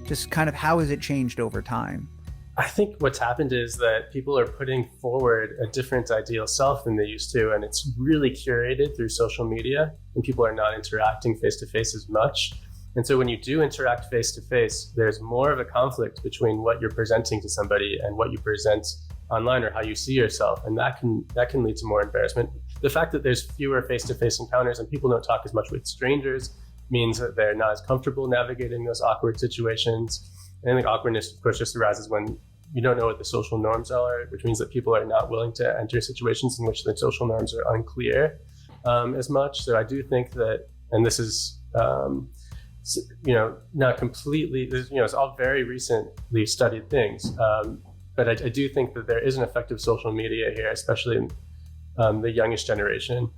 just kind of how has it changed over time? I think what's happened is that people are putting forward a different ideal self than they used to, and it's really curated through social media, and people are not interacting face-to-face as much. And so when you do interact face-to-face, there's more of a conflict between what you're presenting to somebody and what you present online or how you see yourself, and that can lead to more embarrassment. The fact that there's fewer face-to-face encounters and people don't talk as much with strangers means that they're not as comfortable navigating those awkward situations. And I think awkwardness, of course, just arises when you don't know what the social norms are, which means that people are not willing to enter situations in which the social norms are unclear as much. So I do think that, and this is, not completely, it's all very recently studied things. But I do think that there is an effective social media here, especially in the youngest generation.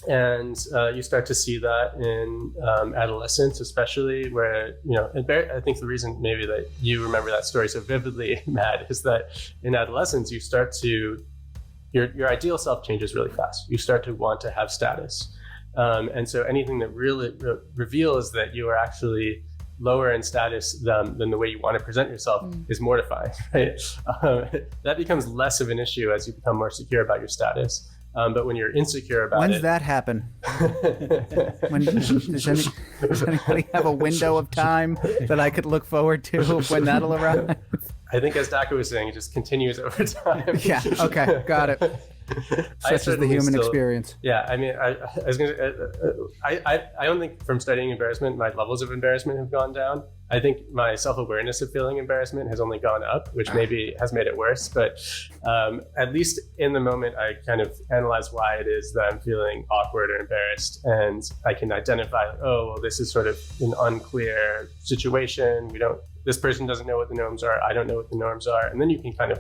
And you start to see that in adolescence, especially where, I think the reason maybe that you remember that story so vividly, Matt, is that in adolescence, you start to, your ideal self changes really fast. You start to want to have status. And so anything that really reveals that you are actually lower in status than the way you want to present yourself is mortifying, right? That becomes less of an issue as you become more secure about your status. But when you're insecure about When's that happen? Does anybody have a window of time that I could look forward to when that'll arrive? I think, as Dacher was saying, it just continues over time. Yeah. Okay. Got it. Such is the human experience. Yeah, I mean, I was going to. I don't think from studying embarrassment, my levels of embarrassment have gone down. I think my self-awareness of feeling embarrassment has only gone up, which maybe has made it worse. But at least in the moment, I kind of analyze why it is that I'm feeling awkward or embarrassed, and I can identify, this is sort of an unclear situation. This person doesn't know what the norms are. I don't know what the norms are, and then you can kind of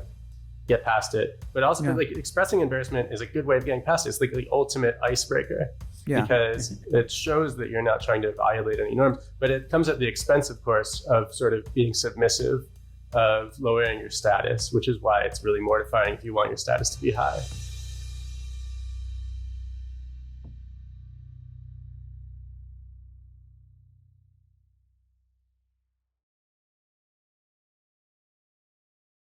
get past it. But also, like, expressing embarrassment is a good way of getting past it. It's like the ultimate icebreaker, because it shows that you're not trying to violate any norms, but it comes at the expense, of course, of sort of being submissive, of lowering your status, which is why it's really mortifying if you want your status to be high.